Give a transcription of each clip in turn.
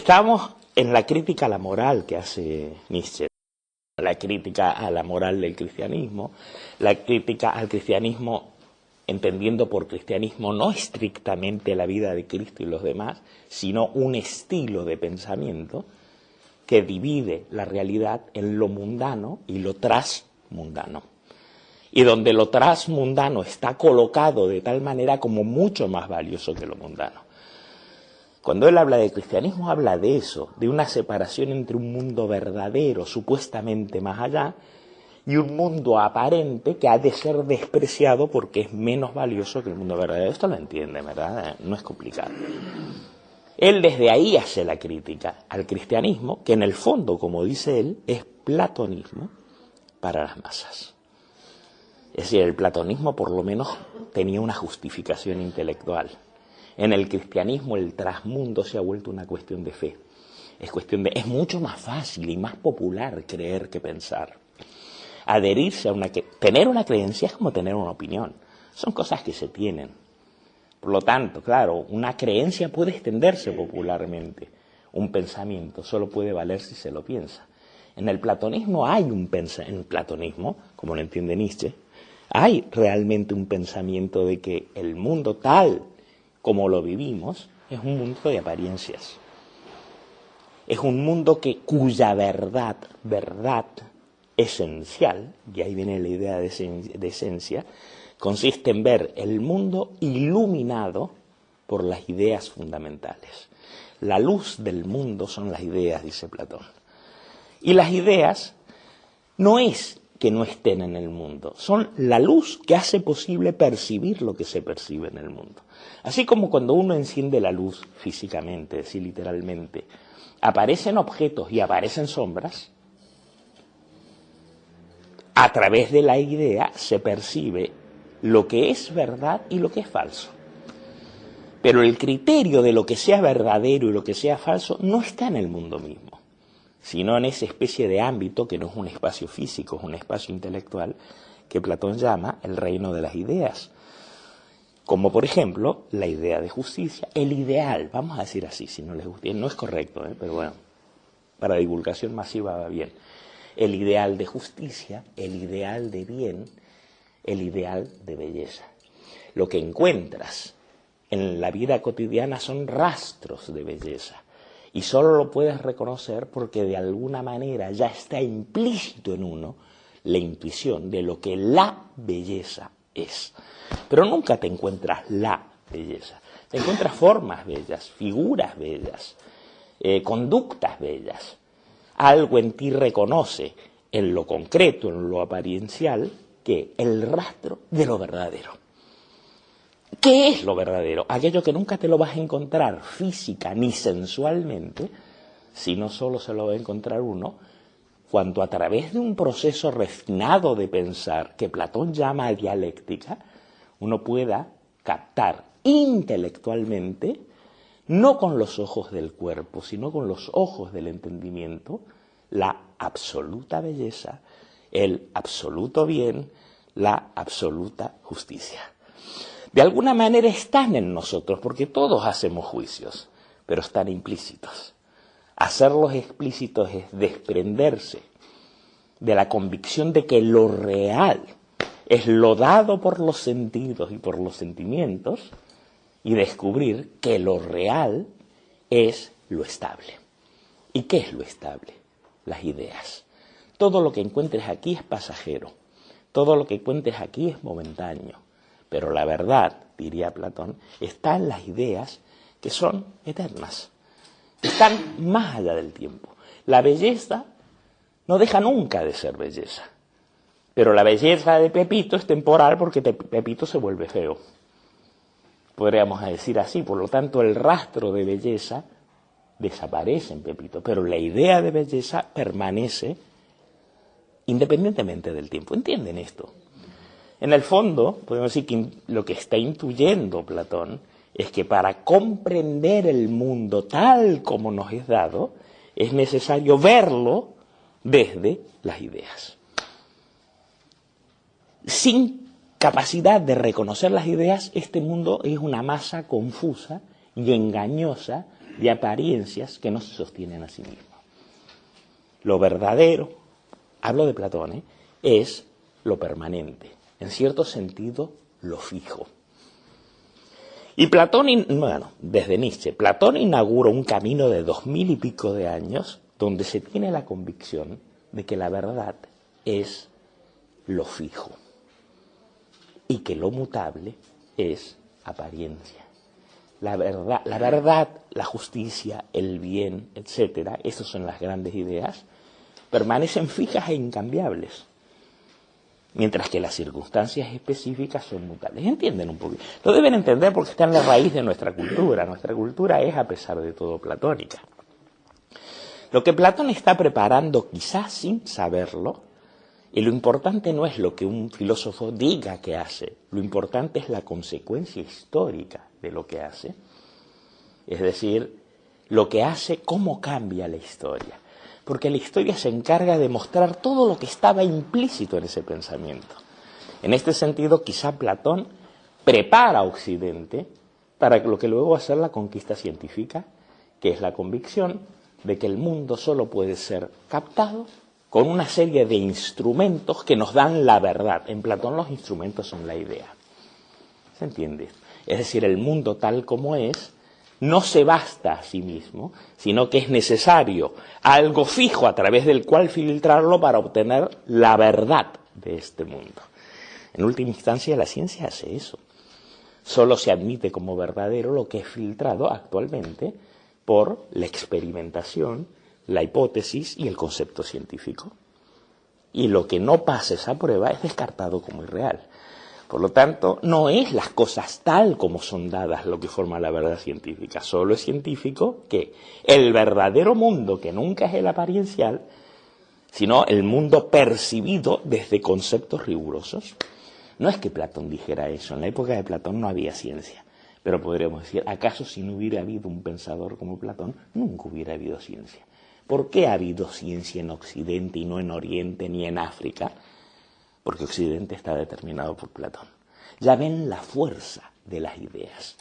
Estamos en la crítica a la moral que hace Nietzsche, la crítica a la moral del cristianismo, la crítica al cristianismo entendiendo por cristianismo no estrictamente la vida de Cristo y los demás, sino un estilo de pensamiento que divide la realidad en lo mundano y lo transmundano. Y donde lo transmundano está colocado de tal manera como mucho más valioso que lo mundano. Cuando él habla de cristianismo, habla de eso, de una separación entre un mundo verdadero, supuestamente más allá, y un mundo aparente que ha de ser despreciado porque es menos valioso que el mundo verdadero. Esto lo entiende, ¿verdad? No es complicado. Él desde ahí hace la crítica al cristianismo, que en el fondo, como dice él, es platonismo para las masas. Es decir, el platonismo por lo menos tenía una justificación intelectual. En el cristianismo el trasmundo se ha vuelto una cuestión de fe. Es mucho más fácil y más popular creer que pensar. Adherirse a tener una creencia es como tener una opinión. Son cosas que se tienen. Por lo tanto, claro, una creencia puede extenderse popularmente. Un pensamiento solo puede valer si se lo piensa. En el platonismo hay en el platonismo, como lo entiende Nietzsche, hay realmente un pensamiento de que el mundo tal como lo vivimos es un mundo de apariencias. Es un mundo cuya verdad esencial, y ahí viene la idea de esencia, consiste en ver el mundo iluminado por las ideas fundamentales. La luz del mundo son las ideas, dice Platón. Y las ideas no es que no estén en el mundo, son la luz que hace posible percibir lo que se percibe en el mundo. Así como cuando uno enciende la luz físicamente, es decir, literalmente, aparecen objetos y aparecen sombras, a través de la idea se percibe lo que es verdad y lo que es falso. Pero el criterio de lo que sea verdadero y lo que sea falso no está en el mundo mismo, sino en esa especie de ámbito que no es un espacio físico, es un espacio intelectual, que Platón llama el reino de las ideas. Como por ejemplo, la idea de justicia, el ideal, vamos a decir así, si no les gusta, no es correcto, pero bueno, para divulgación masiva va bien. El ideal de justicia, el ideal de bien, el ideal de belleza. Lo que encuentras en la vida cotidiana son rastros de belleza. Y solo lo puedes reconocer porque de alguna manera ya está implícito en uno la intuición de lo que la belleza es. Pero nunca te encuentras la belleza. Te encuentras formas bellas, figuras bellas, conductas bellas. Algo en ti reconoce en lo concreto, en lo apariencial, que el rastro de lo verdadero. ¿Qué es lo verdadero? Aquello que nunca te lo vas a encontrar física ni sensualmente, sino solo se lo va a encontrar uno cuando a través de un proceso refinado de pensar que Platón llama dialéctica, uno pueda captar intelectualmente, no con los ojos del cuerpo, sino con los ojos del entendimiento, la absoluta belleza, el absoluto bien, la absoluta justicia. De alguna manera están en nosotros, porque todos hacemos juicios, pero están implícitos. Hacerlos explícitos es desprenderse de la convicción de que lo real es lo dado por los sentidos y por los sentimientos y descubrir que lo real es lo estable. ¿Y qué es lo estable? Las ideas. Todo lo que encuentres aquí es pasajero, todo lo que encuentres aquí es momentáneo, pero la verdad, diría Platón, está en las ideas que son eternas, están más allá del tiempo. La belleza no deja nunca de ser belleza, pero la belleza de Pepito es temporal porque Pepito se vuelve feo. Podríamos decir así, por lo tanto el rastro de belleza desaparece en Pepito, pero la idea de belleza permanece independientemente del tiempo. ¿Entienden esto? En el fondo, podemos decir que lo que está intuyendo Platón es que para comprender el mundo tal como nos es dado, es necesario verlo desde las ideas. Sin capacidad de reconocer las ideas, este mundo es una masa confusa y engañosa de apariencias que no se sostienen a sí mismas. Lo verdadero, hablo de Platón, es lo permanente, en cierto sentido, lo fijo. Y Platón, bueno, desde Nietzsche, Platón inaugura un camino de 2000 y pico de años donde se tiene la convicción de que la verdad es lo fijo y que lo mutable es apariencia. La verdad, la justicia, el bien, etcétera, esas son las grandes ideas, permanecen fijas e incambiables, mientras que las circunstancias específicas son mutables. ¿Entienden un poquito? Lo deben entender porque está en la raíz de nuestra cultura. Nuestra cultura es, a pesar de todo, platónica. Lo que Platón está preparando, quizás sin saberlo, y lo importante no es lo que un filósofo diga que hace, lo importante es la consecuencia histórica de lo que hace, es decir, lo que hace, cómo cambia la historia. Porque la historia se encarga de mostrar todo lo que estaba implícito en ese pensamiento. En este sentido, quizá Platón prepara a Occidente para lo que luego va a ser la conquista científica, que es la convicción de que el mundo solo puede ser captado con una serie de instrumentos que nos dan la verdad. En Platón los instrumentos son la idea. ¿Se entiende? Es decir, el mundo tal como es no se basta a sí mismo, sino que es necesario algo fijo a través del cual filtrarlo para obtener la verdad de este mundo. En última instancia, la ciencia hace eso. Solo se admite como verdadero lo que es filtrado actualmente por la experimentación, la hipótesis y el concepto científico. Y lo que no pasa esa prueba es descartado como irreal. Por lo tanto, no es las cosas tal como son dadas lo que forma la verdad científica. Solo es científico que el verdadero mundo, que nunca es el apariencial, sino el mundo percibido desde conceptos rigurosos. No es que Platón dijera eso. En la época de Platón no había ciencia. Pero podríamos decir, ¿acaso si no hubiera habido un pensador como Platón, nunca hubiera habido ciencia? ¿Por qué ha habido ciencia en Occidente y no en Oriente ni en África? Porque Occidente está determinado por Platón. Ya ven la fuerza de las ideas.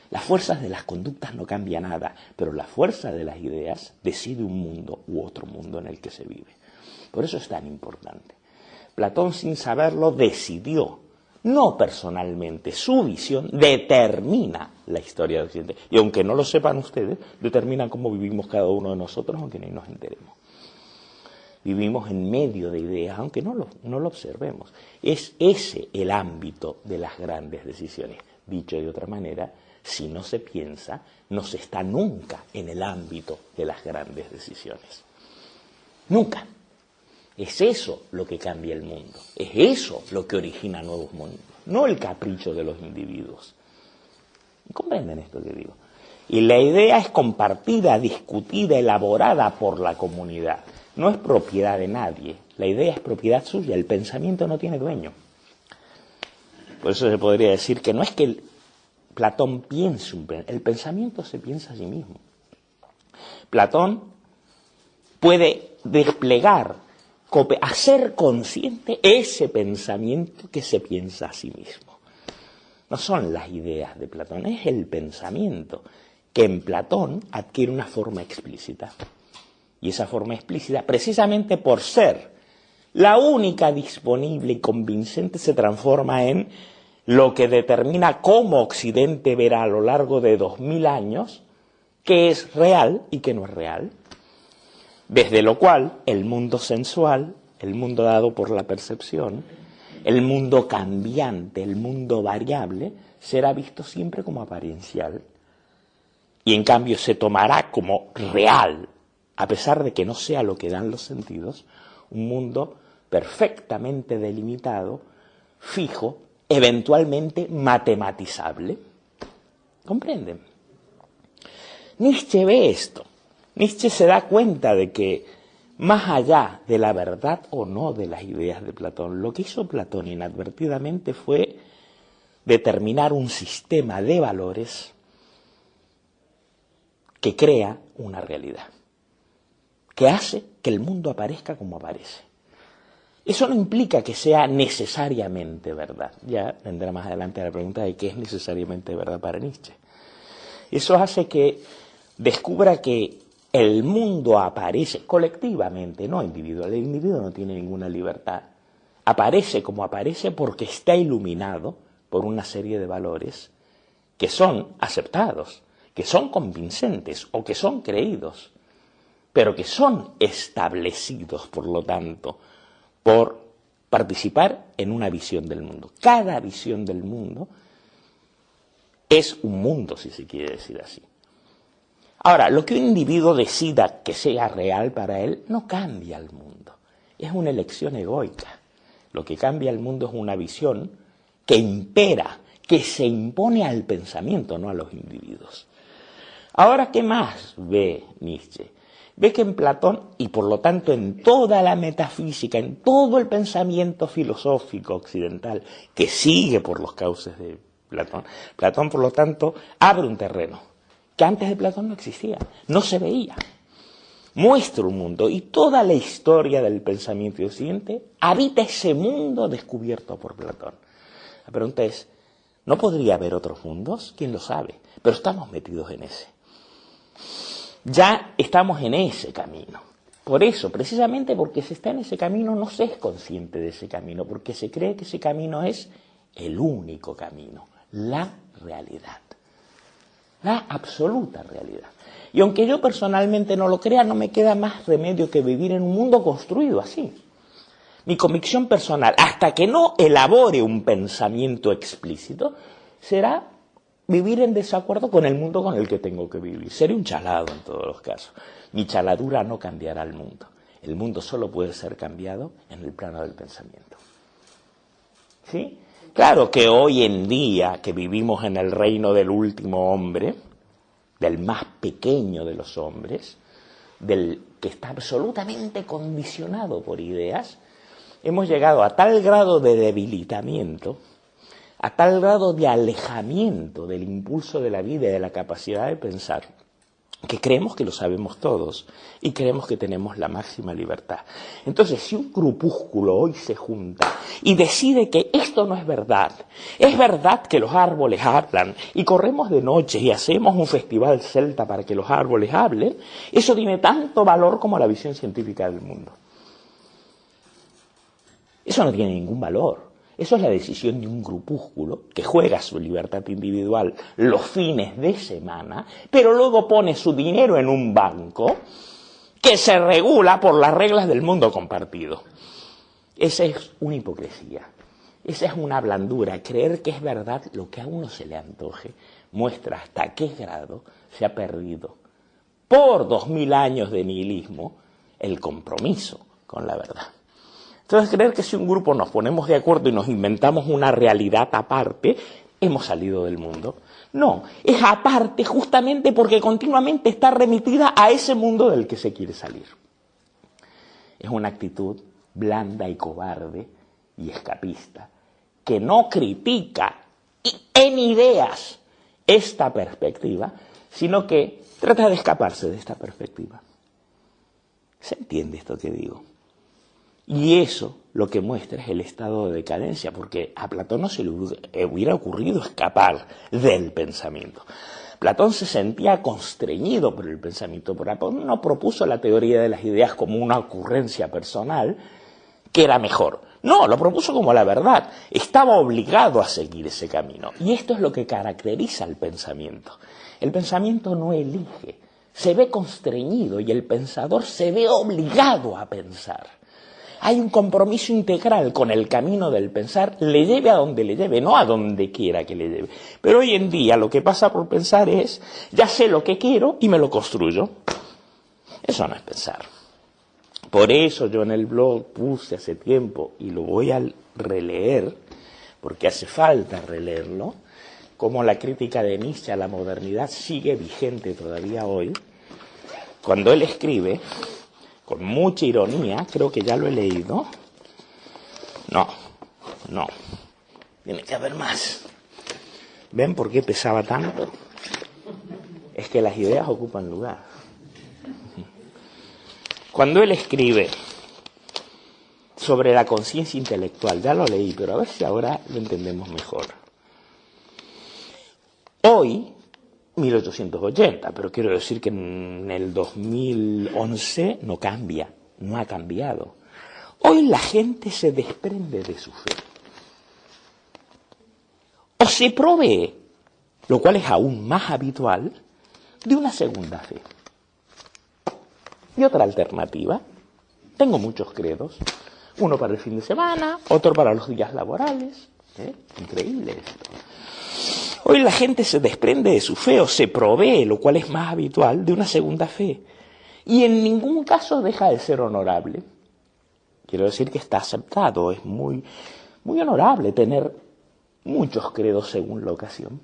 Las fuerzas de las conductas no cambian nada, pero la fuerza de las ideas decide un mundo u otro mundo en el que se vive. Por eso es tan importante. Platón, sin saberlo, decidió, no personalmente, su visión determina la historia de Occidente. Y aunque no lo sepan ustedes, determina cómo vivimos cada uno de nosotros, aunque ni nos enteremos. Vivimos en medio de ideas, aunque no lo observemos. Es ese el ámbito de las grandes decisiones. Dicho de otra manera, si no se piensa, no se está nunca en el ámbito de las grandes decisiones. Nunca. Es eso lo que cambia el mundo. Es eso lo que origina nuevos mundos. No el capricho de los individuos. ¿Comprenden esto que digo? Y la idea es compartida, discutida, elaborada por la comunidad. No es propiedad de nadie, la idea es propiedad suya, el pensamiento no tiene dueño. Por eso se podría decir que no es que Platón piense el pensamiento se piensa a sí mismo. Platón puede desplegar, hacer consciente ese pensamiento que se piensa a sí mismo. No son las ideas de Platón, es el pensamiento que en Platón adquiere una forma explícita. Y esa forma explícita, precisamente por ser la única disponible y convincente, se transforma en lo que determina cómo Occidente verá a lo largo de 2000 años qué es real y qué no es real. Desde lo cual el mundo sensual, el mundo dado por la percepción, el mundo cambiante, el mundo variable, será visto siempre como apariencial. Y en cambio se tomará como real, a pesar de que no sea lo que dan los sentidos, un mundo perfectamente delimitado, fijo, eventualmente matematizable. ¿Comprenden? Nietzsche ve esto. Nietzsche se da cuenta de que, más allá de la verdad o no de las ideas de Platón, lo que hizo Platón inadvertidamente fue determinar un sistema de valores que crea una realidad, que hace que el mundo aparezca como aparece. Eso no implica que sea necesariamente verdad. Ya vendrá más adelante la pregunta de qué es necesariamente verdad para Nietzsche. Eso hace que descubra que el mundo aparece colectivamente, no individual. El individuo no tiene ninguna libertad. Aparece como aparece porque está iluminado por una serie de valores que son aceptados, que son convincentes o que son creídos, pero que son establecidos, por lo tanto, por participar en una visión del mundo. Cada visión del mundo es un mundo, si se quiere decir así. Ahora, lo que un individuo decida que sea real para él no cambia el mundo. Es una elección egoica. Lo que cambia el mundo es una visión que impera, que se impone al pensamiento, no a los individuos. Ahora, ¿qué más ve Nietzsche? Ve que en Platón, y por lo tanto en toda la metafísica, en todo el pensamiento filosófico occidental, que sigue por los cauces de Platón, Platón, por lo tanto, abre un terreno que antes de Platón no existía, no se veía. Muestra un mundo, y toda la historia del pensamiento de Occidente habita ese mundo descubierto por Platón. La pregunta es, ¿no podría haber otros mundos? ¿Quién lo sabe? Pero estamos metidos en ese. Ya estamos en ese camino. Por eso, precisamente porque se está en ese camino, no se es consciente de ese camino, porque se cree que ese camino es el único camino, la realidad, la absoluta realidad. Y aunque yo personalmente no lo crea, no me queda más remedio que vivir en un mundo construido así. Mi convicción personal, hasta que no elabore un pensamiento explícito, será vivir en desacuerdo con el mundo con el que tengo que vivir. Seré un chalado en todos los casos. Mi chaladura no cambiará el mundo. El mundo solo puede ser cambiado en el plano del pensamiento. ¿Sí? Claro que hoy en día, que vivimos en el reino del último hombre, del más pequeño de los hombres, del que está absolutamente condicionado por ideas, hemos llegado a tal grado de debilitamiento, a tal grado de alejamiento del impulso de la vida y de la capacidad de pensar, que creemos que lo sabemos todos y creemos que tenemos la máxima libertad. Entonces, si un grupúsculo hoy se junta y decide que esto no es verdad que los árboles hablan, y corremos de noche y hacemos un festival celta para que los árboles hablen, eso tiene tanto valor como la visión científica del mundo. Eso no tiene ningún valor. Eso es la decisión de un grupúsculo que juega su libertad individual los fines de semana, pero luego pone su dinero en un banco que se regula por las reglas del mundo compartido. Esa es una hipocresía, esa es una blandura. Creer que es verdad lo que a uno se le antoje muestra hasta qué grado se ha perdido, por 2000 años de nihilismo, el compromiso con la verdad. Entonces, creer que si un grupo nos ponemos de acuerdo y nos inventamos una realidad aparte, hemos salido del mundo. No, es aparte justamente porque continuamente está remitida a ese mundo del que se quiere salir. Es una actitud blanda y cobarde y escapista, que no critica en ideas esta perspectiva, sino que trata de escaparse de esta perspectiva. ¿Se entiende esto que digo? Y eso lo que muestra es el estado de decadencia, porque a Platón no se le hubiera ocurrido escapar del pensamiento. Platón se sentía constreñido por el pensamiento. Platón no propuso la teoría de las ideas como una ocurrencia personal, que era mejor. No, lo propuso como la verdad. Estaba obligado a seguir ese camino. Y esto es lo que caracteriza al pensamiento. El pensamiento no elige, se ve constreñido y el pensador se ve obligado a pensar. Hay un compromiso integral con el camino del pensar, le lleve a donde le lleve, no a donde quiera que le lleve. Pero hoy en día lo que pasa por pensar es, ya sé lo que quiero y me lo construyo. Eso no es pensar. Por eso yo en el blog puse hace tiempo, y lo voy a releer, porque hace falta releerlo, como la crítica de Nietzsche a la modernidad sigue vigente todavía hoy, cuando él escribe, con mucha ironía, creo que ya lo he leído. No, tiene que haber más. ¿Ven por qué pesaba tanto? Es que las ideas ocupan lugar. Cuando él escribe sobre la conciencia intelectual, ya lo leí, pero a ver si ahora lo entendemos mejor. Hoy, 1880, pero quiero decir que en el 2011 no cambia, no ha cambiado. Hoy la gente se desprende de su fe. O se provee, lo cual es aún más habitual, de una segunda fe. Y otra alternativa, tengo muchos credos, uno para el fin de semana, otro para los días laborales. Increíble esto. Hoy la gente se desprende de su fe o se provee, lo cual es más habitual, de una segunda fe. Y en ningún caso deja de ser honorable. Quiero decir que está aceptado, es muy, muy honorable tener muchos credos según la ocasión.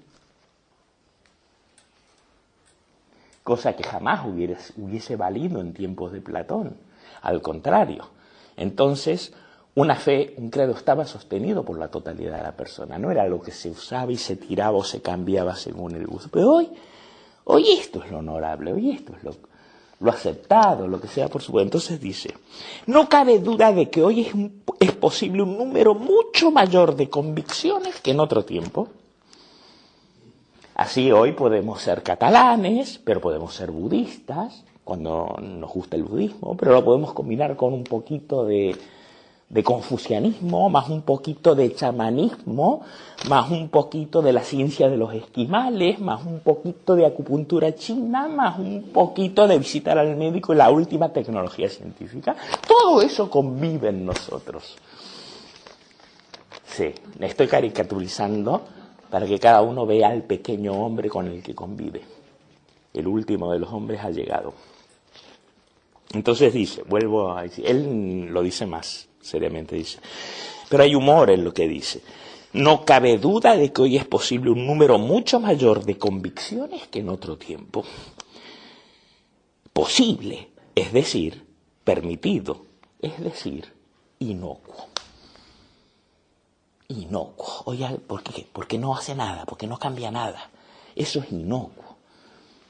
Cosa que jamás hubiese valido en tiempos de Platón. Al contrario. Entonces, una fe, un credo estaba sostenido por la totalidad de la persona. No era algo que se usaba y se tiraba o se cambiaba según el gusto. Pero hoy esto es lo honorable, hoy esto es lo aceptado, lo que sea por supuesto. Entonces dice, no cabe duda de que hoy es posible un número mucho mayor de convicciones que en otro tiempo. Así hoy podemos ser catalanes, pero podemos ser budistas, cuando nos gusta el budismo, pero lo podemos combinar con un poquito de confucianismo, más un poquito de chamanismo, más un poquito de la ciencia de los esquimales, más un poquito de acupuntura china, más un poquito de visitar al médico y la última tecnología científica. Todo eso convive en nosotros. Sí, me estoy caricaturizando para que cada uno vea al pequeño hombre con el que convive. El último de los hombres ha llegado. Entonces dice, vuelvo a decir, él lo dice más seriamente, dice, pero hay humor en lo que dice. No cabe duda de que hoy es posible un número mucho mayor de convicciones que en otro tiempo. Posible, es decir, permitido, es decir, inocuo. Inocuo. Oye, ¿por qué? Porque no hace nada, porque no cambia nada. Eso es inocuo.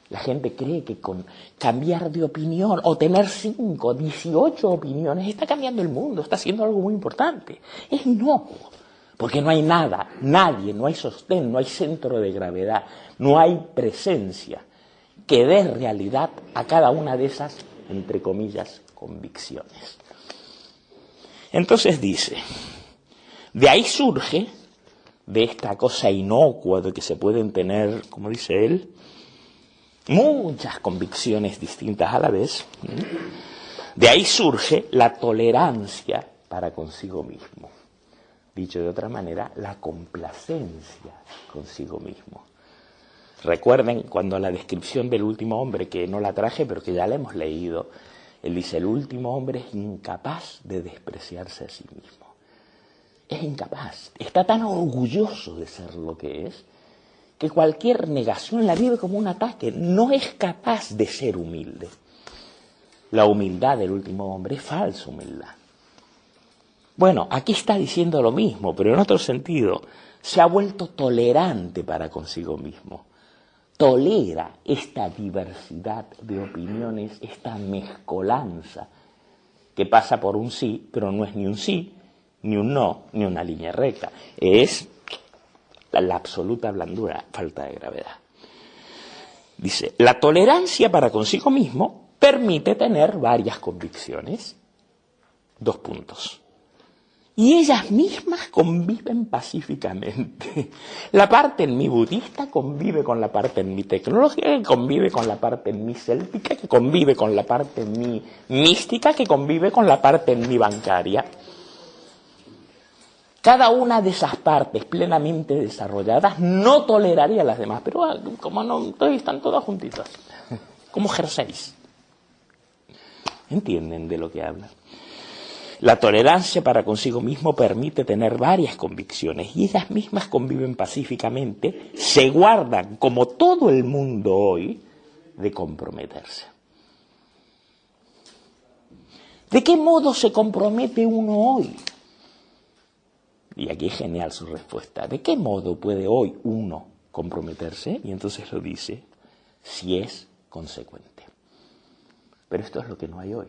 La gente cree que con cambiar de opinión o tener 5, 18 opiniones está cambiando el mundo, está haciendo algo muy importante. Es inocuo, porque no hay nada, nadie, no hay sostén, no hay centro de gravedad, no hay presencia que dé realidad a cada una de esas, entre comillas, convicciones. Entonces dice, de ahí surge, de esta cosa inocua de que se pueden tener, como dice él, muchas convicciones distintas a la vez, de ahí surge la tolerancia para consigo mismo. Dicho de otra manera, la complacencia consigo mismo. Recuerden cuando la descripción del último hombre, que no la traje pero que ya la hemos leído, él dice, el último hombre es incapaz de despreciarse a sí mismo. Es incapaz, está tan orgulloso de ser lo que es, que cualquier negación la vive como un ataque, no es capaz de ser humilde. La humildad del último hombre es falsa humildad. Bueno, aquí está diciendo lo mismo, pero en otro sentido, se ha vuelto tolerante para consigo mismo. Tolera esta diversidad de opiniones, esta mezcolanza, que pasa por un sí, pero no es ni un sí, ni un no, ni una línea recta. Es la absoluta blandura, falta de gravedad. Dice, la tolerancia para consigo mismo permite tener varias convicciones. 2 puntos. Y ellas mismas conviven pacíficamente. La parte en mí budista convive con la parte en mí tecnológica, que convive con la parte en mí céltica, que convive con la parte en mí mística, que convive con la parte en mí bancaria. Cada una de esas partes plenamente desarrolladas no toleraría a las demás, pero como no están todas juntitas, como jerseys. ¿Entienden de lo que hablan? La tolerancia para consigo mismo permite tener varias convicciones y ellas mismas conviven pacíficamente, se guardan, como todo el mundo hoy, de comprometerse. ¿De qué modo se compromete uno hoy? Y aquí es genial su respuesta. ¿De qué modo puede hoy uno comprometerse? Y entonces lo dice, si es consecuente. Pero esto es lo que no hay hoy.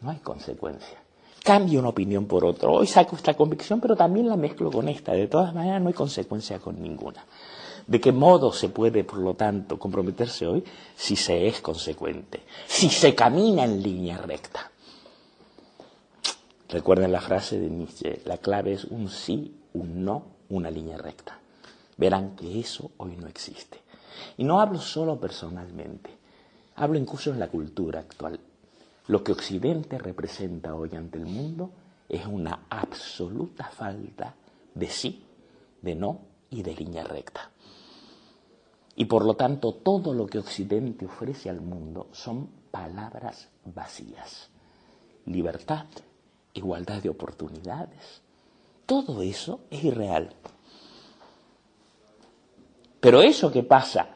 No hay consecuencia. Cambio una opinión por otra. Hoy saco esta convicción, pero también la mezclo con esta. De todas maneras, no hay consecuencia con ninguna. ¿De qué modo se puede, por lo tanto, comprometerse hoy? Si se es consecuente, si se camina en línea recta. Recuerden la frase de Nietzsche, la clave es un sí, un no, una línea recta. Verán que eso hoy no existe. Y no hablo solo personalmente, hablo incluso en la cultura actual. Lo que Occidente representa hoy ante el mundo es una absoluta falta de sí, de no y de línea recta. Y por lo tanto todo lo que Occidente ofrece al mundo son palabras vacías. Libertad, igualdad de oportunidades, todo eso es irreal. Pero eso que pasa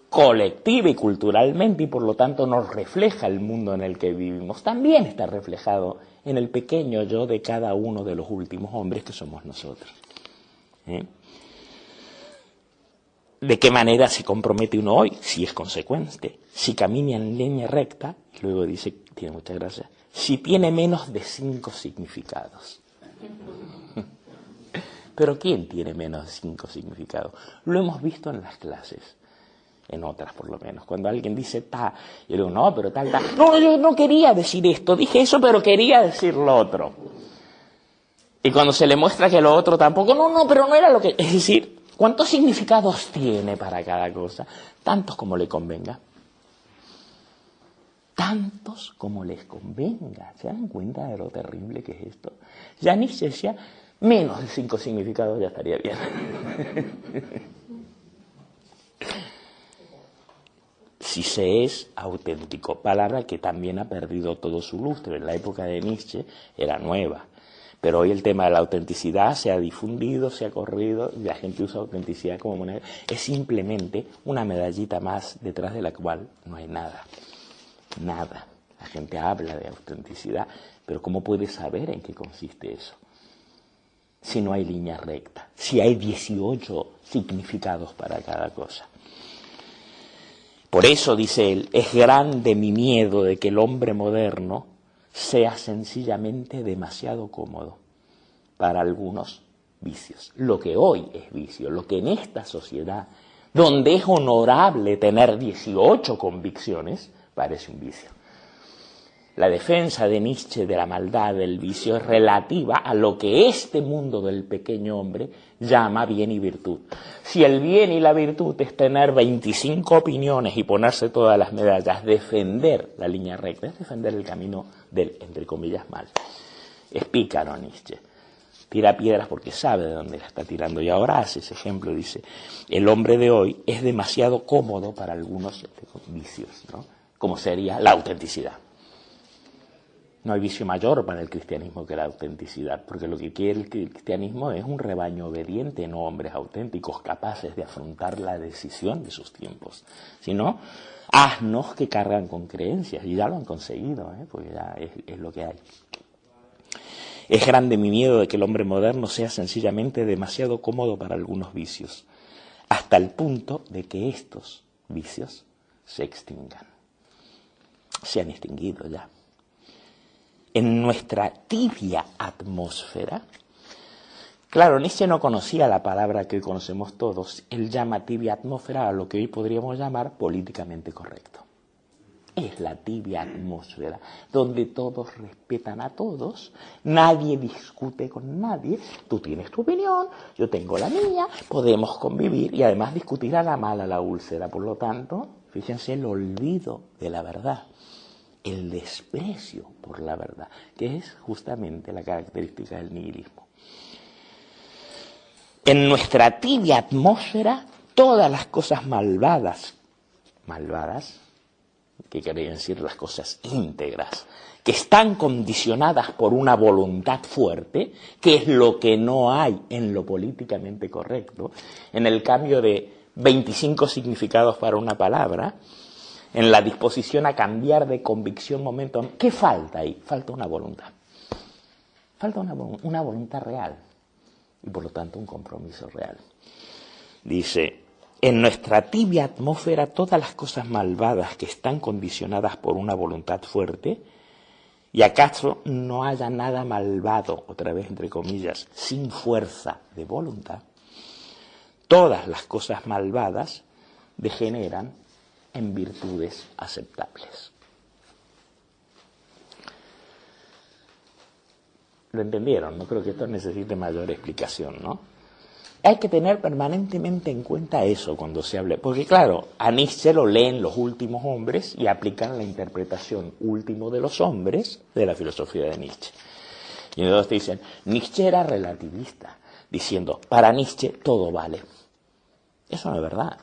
colectiva y culturalmente y por lo tanto nos refleja el mundo en el que vivimos, también está reflejado en el pequeño yo de cada uno de los últimos hombres que somos nosotros. ¿De qué manera se compromete uno hoy? Si es consecuente, si camina en línea recta, y luego dice, tiene mucha gracia, si tiene menos de 5 significados. Pero ¿quién tiene menos de 5 significados? Lo hemos visto en las clases, en otras por lo menos. Cuando alguien dice ta, yo digo, no, pero tal. No, yo no quería decir esto, dije eso, pero quería decir lo otro. Y cuando se le muestra que lo otro tampoco, no, pero no era lo que... Es decir, ¿cuántos significados tiene para cada cosa? Tantos como le convenga. Tantos como les convenga. ¿Se dan cuenta de lo terrible que es esto? Ya Nietzsche decía, menos de 5 significados ya estaría bien. Si se es auténtico, palabra que también ha perdido todo su lustre. En la época de Nietzsche era nueva. Pero hoy el tema de la autenticidad se ha difundido, se ha corrido, y la gente usa autenticidad como moneda. Es simplemente una medallita más detrás de la cual no hay nada. Nada. La gente habla de autenticidad, pero ¿cómo puede saber en qué consiste eso? Si no hay línea recta, si hay 18 significados para cada cosa. Por eso, dice él, es grande mi miedo de que el hombre moderno sea sencillamente demasiado cómodo para algunos vicios. Lo que hoy es vicio, lo que en esta sociedad, donde es honorable tener 18 convicciones, parece un vicio. La defensa de Nietzsche de la maldad del vicio es relativa a lo que este mundo del pequeño hombre llama bien y virtud. Si el bien y la virtud es tener 25 opiniones y ponerse todas las medallas, defender la línea recta, es defender el camino del, entre comillas, mal. Es pícaro Nietzsche. Tira piedras porque sabe de dónde la está tirando. Y ahora hace ese ejemplo, dice, el hombre de hoy es demasiado cómodo para algunos vicios, ¿no? Como sería la autenticidad. No hay vicio mayor para el cristianismo que la autenticidad, porque lo que quiere el cristianismo es un rebaño obediente, no hombres auténticos, capaces de afrontar la decisión de sus tiempos, sino asnos que cargan con creencias, y ya lo han conseguido, porque ya es lo que hay. Es grande mi miedo de que el hombre moderno sea sencillamente demasiado cómodo para algunos vicios, hasta el punto de que estos vicios se extingan. Se han extinguido ya. En nuestra tibia atmósfera, claro, Nietzsche no conocía la palabra que hoy conocemos todos, él llama tibia atmósfera a lo que hoy podríamos llamar políticamente correcto. Es la tibia atmósfera, donde todos respetan a todos, nadie discute con nadie, tú tienes tu opinión, yo tengo la mía, podemos convivir y además discutir a la mala la úlcera. Por lo tanto, fíjense el olvido de la verdad. El desprecio por la verdad, que es justamente la característica del nihilismo. En nuestra tibia atmósfera, todas las cosas malvadas, que quiere decir las cosas íntegras, que están condicionadas por una voluntad fuerte, que es lo que no hay en lo políticamente correcto, en el cambio de 25 significados para una palabra, en la disposición a cambiar de convicción momento. ¿Qué falta ahí? Falta una voluntad. Falta una voluntad real y por lo tanto un compromiso real. Dice, en nuestra tibia atmósfera todas las cosas malvadas que están condicionadas por una voluntad fuerte, y acaso no haya nada malvado, otra vez entre comillas, sin fuerza de voluntad, todas las cosas malvadas degeneran en virtudes aceptables. ¿Lo entendieron? No creo que esto necesite mayor explicación, ¿no? Hay que tener permanentemente en cuenta eso cuando se hable, porque claro, a Nietzsche lo leen los últimos hombres y aplican la interpretación último de los hombres de la filosofía de Nietzsche. Y entonces dicen, Nietzsche era relativista, diciendo, para Nietzsche todo vale. Eso no es verdad.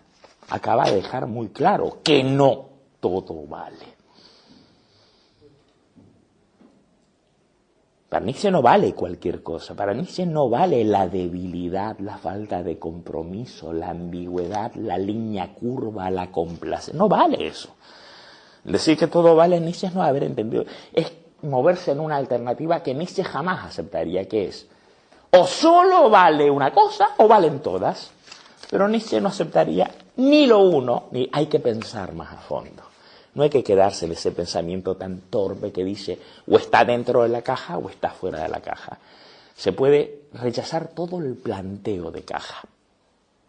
Acaba de dejar muy claro que no todo vale. Para Nietzsche no vale cualquier cosa, para Nietzsche no vale la debilidad, la falta de compromiso, la ambigüedad, la línea curva, la complacencia, no vale eso. Decir que todo vale en Nietzsche es no haber entendido, es moverse en una alternativa que Nietzsche jamás aceptaría, que es o solo vale una cosa o valen todas, pero Nietzsche no aceptaría ni lo uno, ni hay que pensar más a fondo. No hay que quedarse en ese pensamiento tan torpe que dice o está dentro de la caja o está fuera de la caja. Se puede rechazar todo el planteo de caja.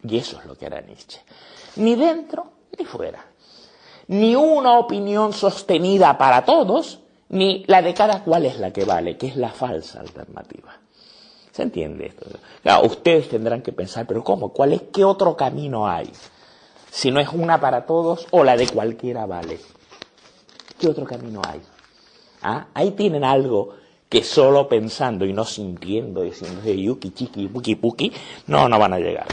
Y eso es lo que era Nietzsche. Ni dentro ni fuera. Ni una opinión sostenida para todos, ni la de cada cual es la que vale, que es la falsa alternativa. ¿Se entiende esto? Claro, ustedes tendrán que pensar, pero ¿cómo? ¿Qué otro camino hay? Si no es una para todos o la de cualquiera vale. ¿Qué otro camino hay? ¿Ah? Ahí tienen algo que solo pensando y no sintiendo, diciendo yuki, chiqui, puki, puki, no van a llegar.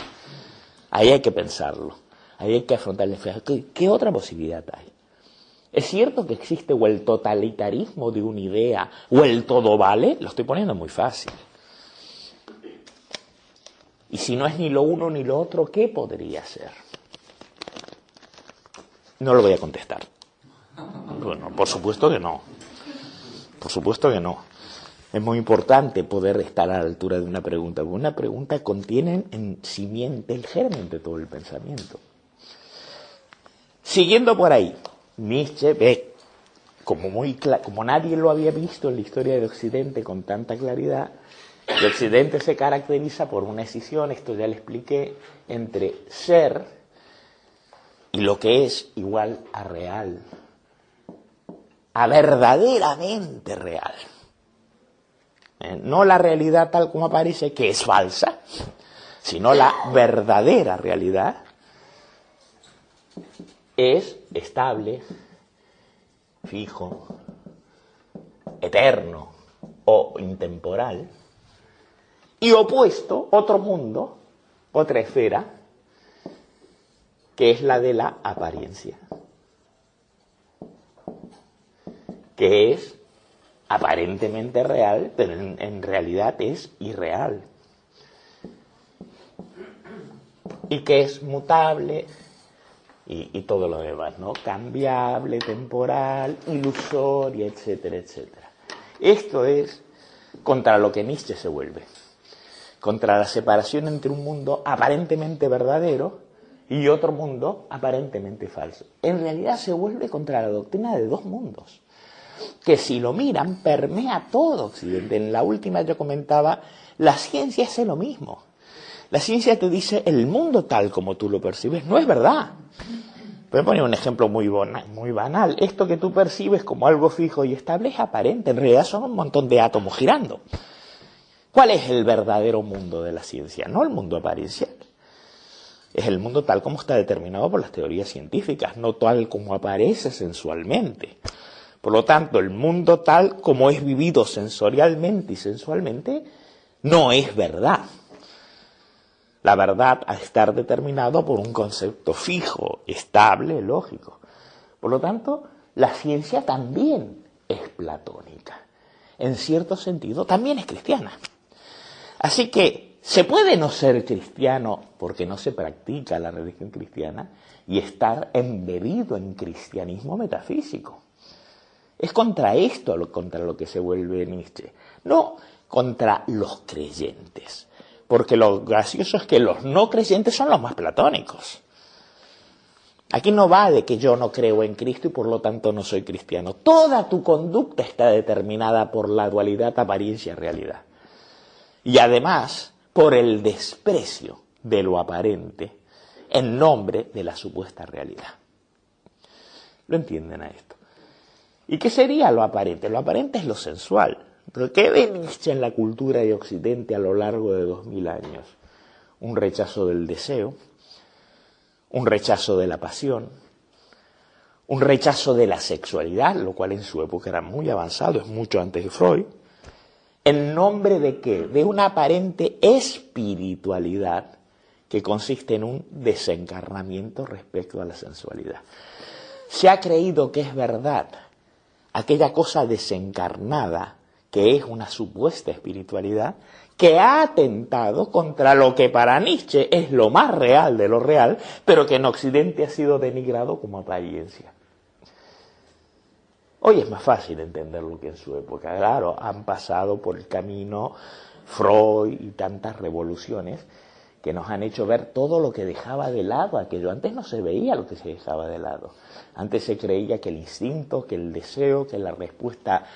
Ahí hay que pensarlo. Ahí hay que afrontar el espejo. ¿Qué otra posibilidad hay? ¿Es cierto que existe o el totalitarismo de una idea o el todo vale? Lo estoy poniendo muy fácil. Y si no es ni lo uno ni lo otro, ¿qué podría ser? No lo voy a contestar. Bueno, por supuesto que no. Por supuesto que no. Es muy importante poder estar a la altura de una pregunta, porque una pregunta contiene en simiente el germen de todo el pensamiento. Siguiendo por ahí, Nietzsche ve, como nadie lo había visto en la historia de Occidente con tanta claridad, el Occidente se caracteriza por una escisión, esto ya le expliqué, entre ser y lo que es igual a real, a verdaderamente real. No la realidad tal como aparece, que es falsa, sino la verdadera realidad es estable, fijo, eterno o intemporal, y opuesto, otro mundo, otra esfera, que es la de la apariencia, que es aparentemente real, pero en realidad es irreal, y que es mutable y todo lo demás, ¿no? Cambiable, temporal, ilusoria, etcétera, etcétera. Esto es contra lo que Nietzsche se vuelve, contra la separación entre un mundo aparentemente verdadero y otro mundo aparentemente falso. En realidad se vuelve contra la doctrina de dos mundos, que si lo miran permea todo Occidente. En la última yo comentaba, la ciencia hace lo mismo. La ciencia te dice el mundo tal como tú lo percibes no es verdad. Voy a poner un ejemplo muy banal. Esto que tú percibes como algo fijo y estable es aparente. En realidad son un montón de átomos girando. ¿Cuál es el verdadero mundo de la ciencia? No el mundo apariencial. Es el mundo tal como está determinado por las teorías científicas, no tal como aparece sensualmente. Por lo tanto, el mundo tal como es vivido sensorialmente y sensualmente no es verdad. La verdad ha de estar determinado por un concepto fijo, estable, lógico. Por lo tanto, la ciencia también es platónica. En cierto sentido, también es cristiana. Así que se puede no ser cristiano porque no se practica la religión cristiana y estar embebido en cristianismo metafísico. Es contra esto contra lo que se vuelve Nietzsche, no contra los creyentes. Porque lo gracioso es que los no creyentes son los más platónicos. Aquí no va de que yo no creo en Cristo y por lo tanto no soy cristiano. Toda tu conducta está determinada por la dualidad apariencia-realidad. Y además por el desprecio de lo aparente en nombre de la supuesta realidad. ¿Lo entienden a esto? ¿Y qué sería lo aparente? Lo aparente es lo sensual. ¿Pero qué ve Nietzsche en la cultura de Occidente a lo largo de 2000 años? Un rechazo del deseo, un rechazo de la pasión, un rechazo de la sexualidad, lo cual en su época era muy avanzado, es mucho antes de Freud. ¿En nombre de qué? De una aparente espiritualidad que consiste en un desencarnamiento respecto a la sensualidad. Se ha creído que es verdad aquella cosa desencarnada que es una supuesta espiritualidad que ha atentado contra lo que para Nietzsche es lo más real de lo real, pero que en Occidente ha sido denigrado como apariencia. Hoy es más fácil entenderlo que en su época. Claro, han pasado por el camino Freud y tantas revoluciones que nos han hecho ver todo lo que dejaba de lado aquello. Antes no se veía lo que se dejaba de lado. Antes se creía que el instinto, que el deseo, que la respuesta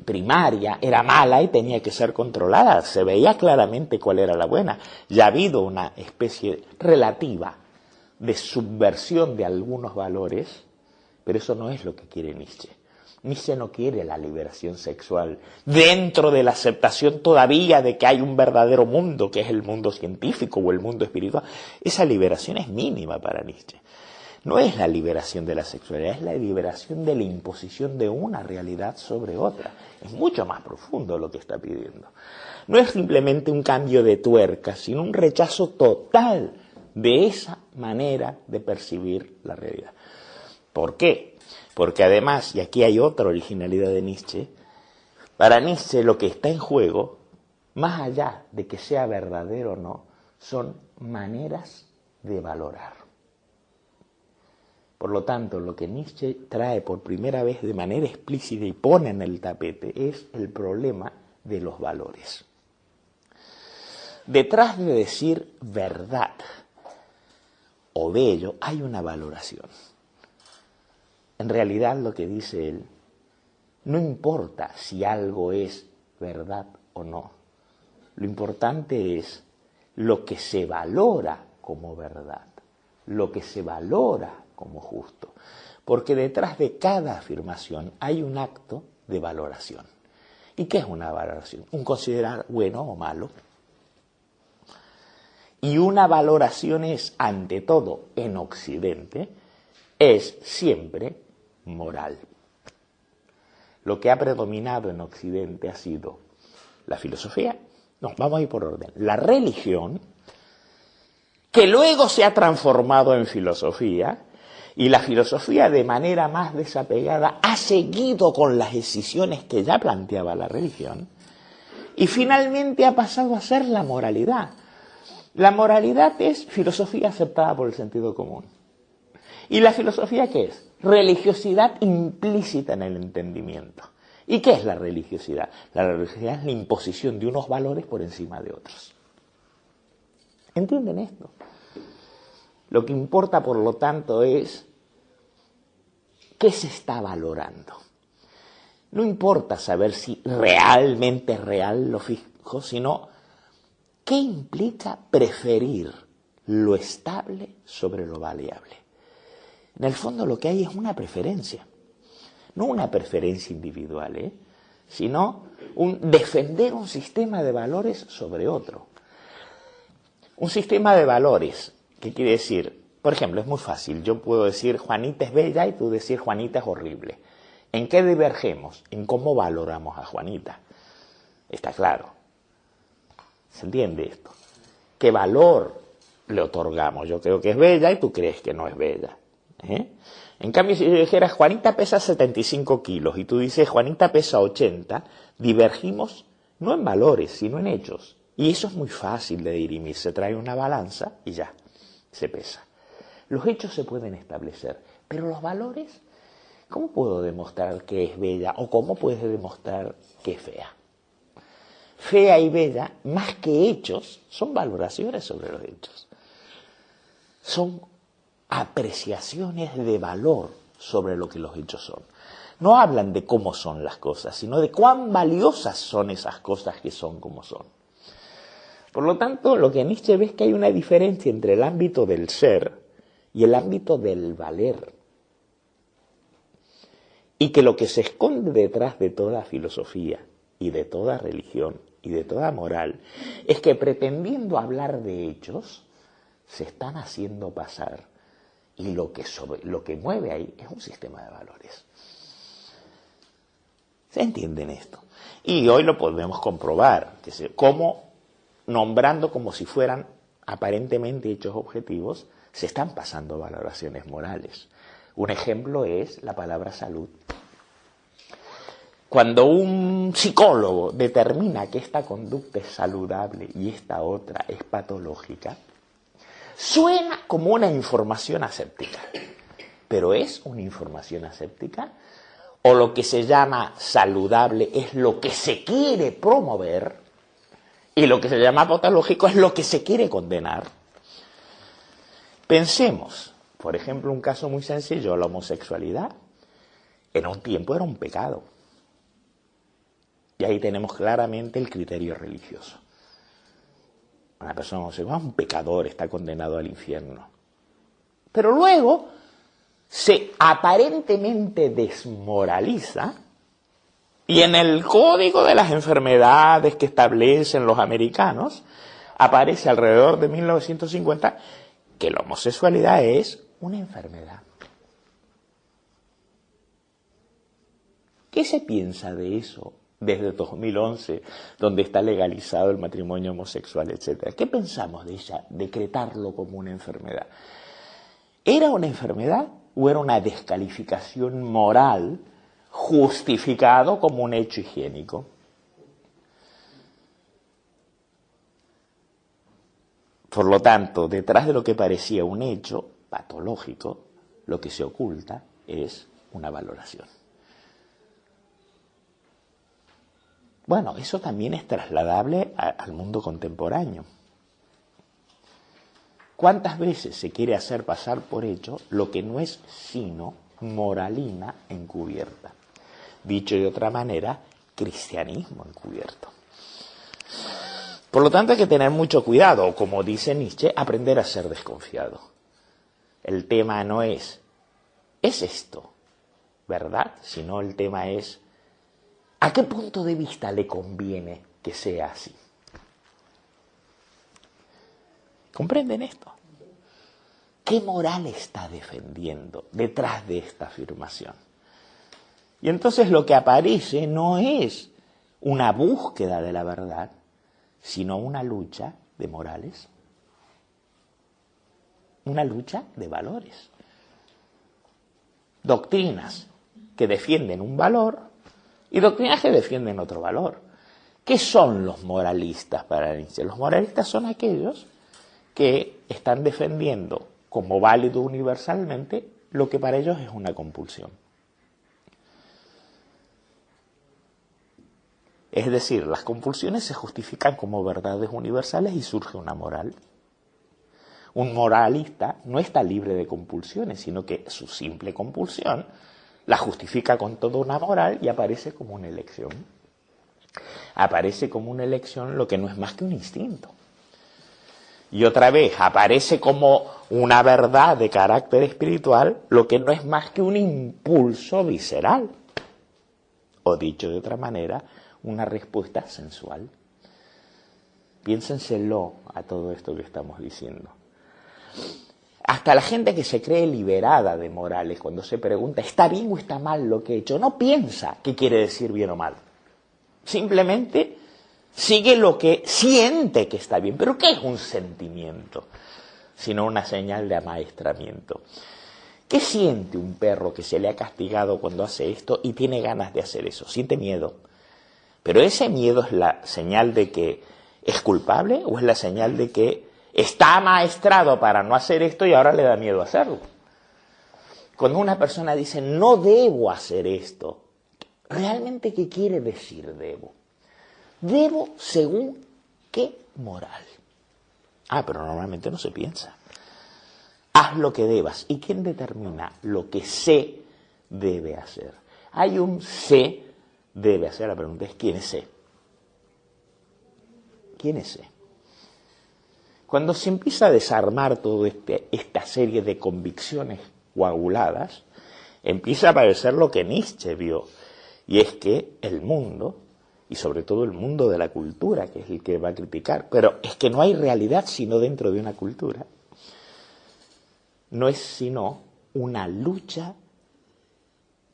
primaria era mala y tenía que ser controlada. Se veía claramente cuál era la buena. Ya ha habido una especie relativa de subversión de algunos valores, pero eso no es lo que quiere Nietzsche. Nietzsche no quiere la liberación sexual dentro de la aceptación todavía de que hay un verdadero mundo, que es el mundo científico o el mundo espiritual. Esa liberación es mínima para Nietzsche. No es la liberación de la sexualidad, es la liberación de la imposición de una realidad sobre otra. Es mucho más profundo lo que está pidiendo. No es simplemente un cambio de tuerca, sino un rechazo total de esa manera de percibir la realidad. ¿Por qué? Porque además, y aquí hay otra originalidad de Nietzsche, para Nietzsche lo que está en juego, más allá de que sea verdadero o no, son maneras de valorar. Por lo tanto, lo que Nietzsche trae por primera vez de manera explícita y pone en el tapete es el problema de los valores. Detrás de decir verdad o bello hay una valoración. En realidad lo que dice él, no importa si algo es verdad o no. Lo importante es lo que se valora como verdad, lo que se valora como justo. Porque detrás de cada afirmación hay un acto de valoración. ¿Y qué es una valoración? Un considerar bueno o malo. Y una valoración es, ante todo, en Occidente, es siempre moral. Lo que ha predominado en Occidente ha sido la filosofía, no, vamos a ir por orden, la religión, que luego se ha transformado en filosofía, y la filosofía de manera más desapegada ha seguido con las decisiones que ya planteaba la religión, y finalmente ha pasado a ser la moralidad. La moralidad es filosofía aceptada por el sentido común. ¿Y la filosofía qué es? Religiosidad implícita en el entendimiento. ¿Y qué es la religiosidad? La religiosidad es la imposición de unos valores por encima de otros. ¿Entienden esto? Lo que importa, por lo tanto, es qué se está valorando. No importa saber si realmente es real lo fijo, sino qué implica preferir lo estable sobre lo variable. En el fondo lo que hay es una preferencia, no una preferencia individual, sino defender un sistema de valores sobre otro. Un sistema de valores, ¿qué quiere decir? Por ejemplo, es muy fácil, yo puedo decir Juanita es bella y tú decir Juanita es horrible. ¿En qué divergemos? En cómo valoramos a Juanita. Está claro. ¿Se entiende esto? ¿Qué valor le otorgamos? Yo creo que es bella y tú crees que no es bella. En cambio, si yo dijera Juanita pesa 75 kilos y tú dices Juanita pesa 80, divergimos no en valores, sino en hechos. Y eso es muy fácil de dirimir. Se trae una balanza y ya, se pesa. Los hechos se pueden establecer, pero los valores, ¿cómo puedo demostrar que es bella o cómo puedes demostrar que es fea? Fea y bella, más que hechos, son valoraciones sobre los hechos. Son apreciaciones de valor sobre lo que los hechos son. No hablan de cómo son las cosas, sino de cuán valiosas son esas cosas que son como son. Por lo tanto, lo que Nietzsche ve es que hay una diferencia entre el ámbito del ser y el ámbito del valer. Y que lo que se esconde detrás de toda filosofía y de toda religión y de toda moral es que pretendiendo hablar de hechos, se están haciendo pasar y lo que mueve ahí es un sistema de valores. ¿Se entiende esto? Y hoy lo podemos comprobar, cómo nombrando como si fueran aparentemente hechos objetivos, se están pasando valoraciones morales. Un ejemplo es la palabra salud. Cuando un psicólogo determina que esta conducta es saludable y esta otra es patológica, suena como una información aséptica. ¿Pero es una información aséptica? ¿O lo que se llama saludable es lo que se quiere promover y lo que se llama patológico es lo que se quiere condenar? Pensemos, por ejemplo, un caso muy sencillo, la homosexualidad. En un tiempo era un pecado. Y ahí tenemos claramente el criterio religioso. Una persona homosexual es un pecador, está condenado al infierno. Pero luego se aparentemente desmoraliza y en el código de las enfermedades que establecen los americanos aparece alrededor de 1950 que la homosexualidad es una enfermedad. ¿Qué se piensa de eso desde 2011, donde está legalizado el matrimonio homosexual, etcétera? ¿Qué pensamos de ella, decretarlo como una enfermedad? ¿Era una enfermedad o era una descalificación moral justificado como un hecho higiénico? Por lo tanto, detrás de lo que parecía un hecho patológico, lo que se oculta es una valoración. Bueno, eso también es trasladable al mundo contemporáneo. ¿Cuántas veces se quiere hacer pasar por hecho lo que no es sino moralina encubierta? Dicho de otra manera, cristianismo encubierto. Por lo tanto, hay que tener mucho cuidado, o como dice Nietzsche, aprender a ser desconfiado. El tema no ¿es esto verdad? Sino el tema es ¿a qué punto de vista le conviene que sea así? ¿Comprenden esto? ¿Qué moral está defendiendo detrás de esta afirmación? Y entonces lo que aparece no es una búsqueda de la verdad, sino una lucha de morales, una lucha de valores. Doctrinas que defienden un valor y doctrinas que defienden otro valor. ¿Qué son los moralistas para Nietzsche? Los moralistas son aquellos que están defendiendo como válido universalmente lo que para ellos es una compulsión. Es decir, las compulsiones se justifican como verdades universales y surge una moral. Un moralista no está libre de compulsiones, sino que su simple compulsión la justifica con toda una moral y aparece como una elección. Aparece como una elección lo que no es más que un instinto. Y otra vez, aparece como una verdad de carácter espiritual lo que no es más que un impulso visceral. O dicho de otra manera, una respuesta sensual. Piénsenselo a todo esto que estamos diciendo. Hasta la gente que se cree liberada de morales, cuando se pregunta ¿está bien o está mal lo que he hecho?, no piensa qué quiere decir bien o mal. Simplemente sigue lo que siente que está bien. ¿Pero qué es un sentimiento? Sino una señal de amaestramiento. ¿Qué siente un perro que se le ha castigado cuando hace esto y tiene ganas de hacer eso? Siente miedo. ¿Pero ese miedo es la señal de que es culpable o es la señal de que está amaestrado para no hacer esto y ahora le da miedo hacerlo? Cuando una persona dice no debo hacer esto, ¿realmente qué quiere decir debo? Debo según qué moral. Pero normalmente no se piensa. Haz lo que debas. ¿Y quién determina lo que se debe hacer? Hay un se debe hacer. La pregunta es ¿quién es se? ¿Quién es se? Cuando se empieza a desarmar toda esta serie de convicciones coaguladas, empieza a aparecer lo que Nietzsche vio, y es que el mundo, y sobre todo el mundo de la cultura, que es el que va a criticar, pero es que no hay realidad sino dentro de una cultura, no es sino una lucha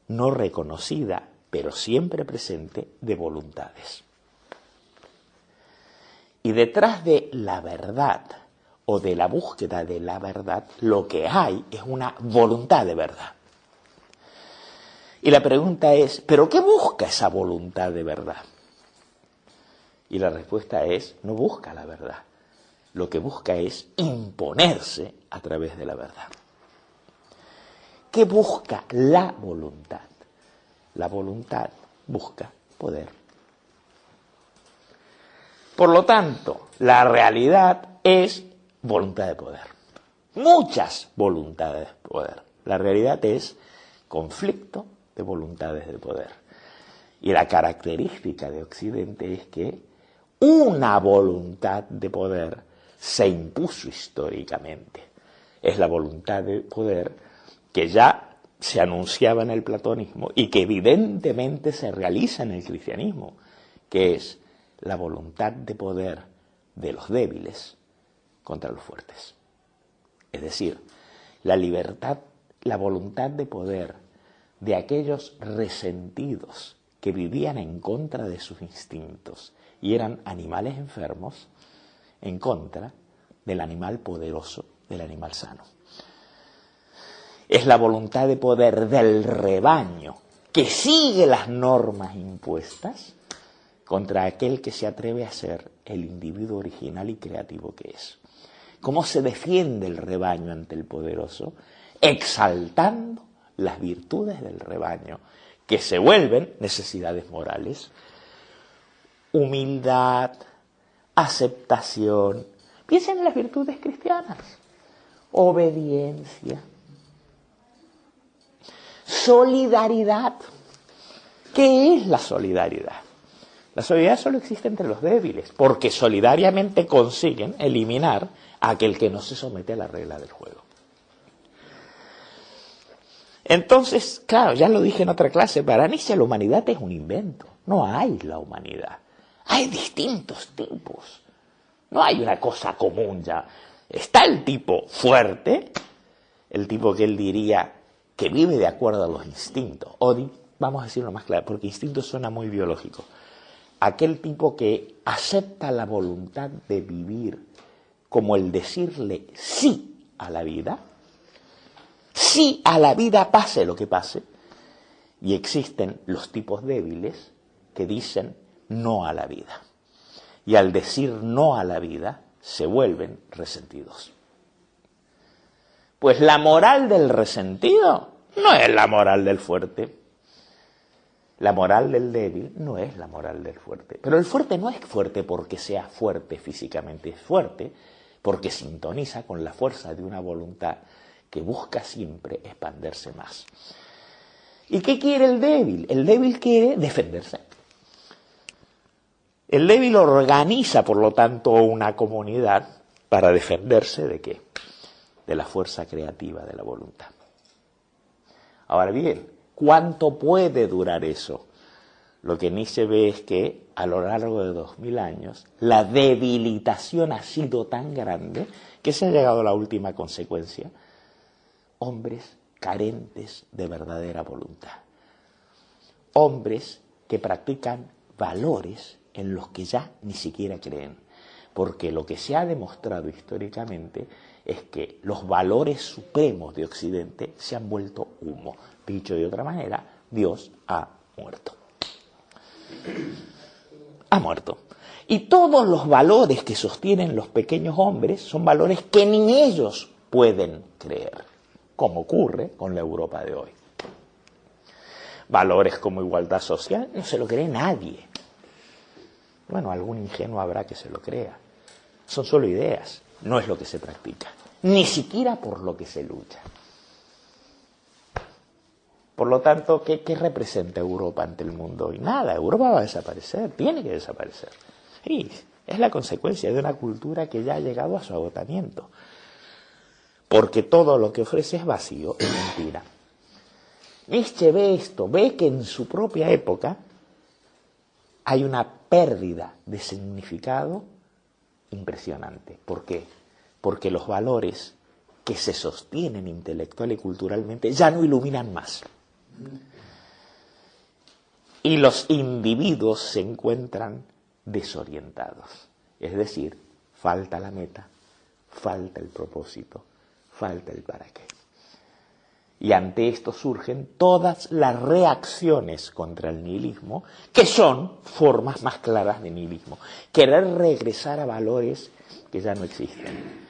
no reconocida, pero siempre presente, de voluntades. Y detrás de la verdad o de la búsqueda de la verdad, lo que hay es una voluntad de verdad. Y la pregunta es, ¿pero qué busca esa voluntad de verdad? Y la respuesta es, no busca la verdad. Lo que busca es imponerse a través de la verdad. ¿Qué busca la voluntad? La voluntad busca poder. Por lo tanto, la realidad es voluntad de poder. Muchas voluntades de poder. La realidad es conflicto de voluntades de poder. Y la característica de Occidente es que una voluntad de poder se impuso históricamente. Es la voluntad de poder que ya se anunciaba en el platonismo y que evidentemente se realiza en el cristianismo, que es la voluntad de poder de los débiles contra los fuertes. Es decir, la libertad, la voluntad de poder de aquellos resentidos que vivían en contra de sus instintos y eran animales enfermos, en contra del animal poderoso, del animal sano. Es la voluntad de poder del rebaño que sigue las normas impuestas contra aquel que se atreve a ser el individuo original y creativo que es. ¿Cómo se defiende el rebaño ante el poderoso? Exaltando las virtudes del rebaño, que se vuelven necesidades morales. Humildad, aceptación. Piensen en las virtudes cristianas. Obediencia. Solidaridad. ¿Qué es la solidaridad? La solidaridad solo existe entre los débiles, porque solidariamente consiguen eliminar a aquel que no se somete a la regla del juego. Entonces, claro, ya lo dije en otra clase, para Nietzsche la humanidad es un invento. No hay la humanidad. Hay distintos tipos. No hay una cosa común ya. Está el tipo fuerte, el tipo que él diría que vive de acuerdo a los instintos. O vamos a decirlo más claro, porque instinto suena muy biológico. Aquel tipo que acepta la voluntad de vivir como el decirle sí a la vida, sí a la vida pase lo que pase, y existen los tipos débiles que dicen no a la vida. Y al decir no a la vida, se vuelven resentidos. Pues la moral del resentido no es la moral del fuerte. La moral del débil no es la moral del fuerte. Pero el fuerte no es fuerte porque sea fuerte físicamente, es fuerte porque sintoniza con la fuerza de una voluntad que busca siempre expandirse más. ¿Y qué quiere el débil? El débil quiere defenderse. El débil organiza, por lo tanto, una comunidad para defenderse ¿de qué? De la fuerza creativa de la voluntad. Ahora bien, ¿cuánto puede durar eso? Lo que Nietzsche ve es que a lo largo de 2000 años la debilitación ha sido tan grande que se ha llegado a la última consecuencia. Hombres carentes de verdadera voluntad. Hombres que practican valores en los que ya ni siquiera creen. Porque lo que se ha demostrado históricamente es que los valores supremos de Occidente se han vuelto humo. Dicho de otra manera, Dios ha muerto. Ha muerto. Y todos los valores que sostienen los pequeños hombres son valores que ni ellos pueden creer, como ocurre con la Europa de hoy. Valores como igualdad social no se lo cree nadie. Bueno, algún ingenuo habrá que se lo crea. Son solo ideas, no es lo que se practica, ni siquiera por lo que se lucha. Por lo tanto, ¿qué representa Europa ante el mundo hoy? Nada, Europa va a desaparecer, tiene que desaparecer. Sí, Es la consecuencia de una cultura que ya ha llegado a su agotamiento. Porque todo lo que ofrece es vacío, es mentira. Nietzsche ve esto, ve que en su propia época hay una pérdida de significado impresionante. ¿Por qué? Porque los valores que se sostienen intelectual y culturalmente ya no iluminan más. Y los individuos se encuentran desorientados. Es decir, falta la meta, falta el propósito, falta el para qué. Y ante esto surgen todas las reacciones contra el nihilismo, que son formas más claras de nihilismo. Querer regresar a valores que ya no existen.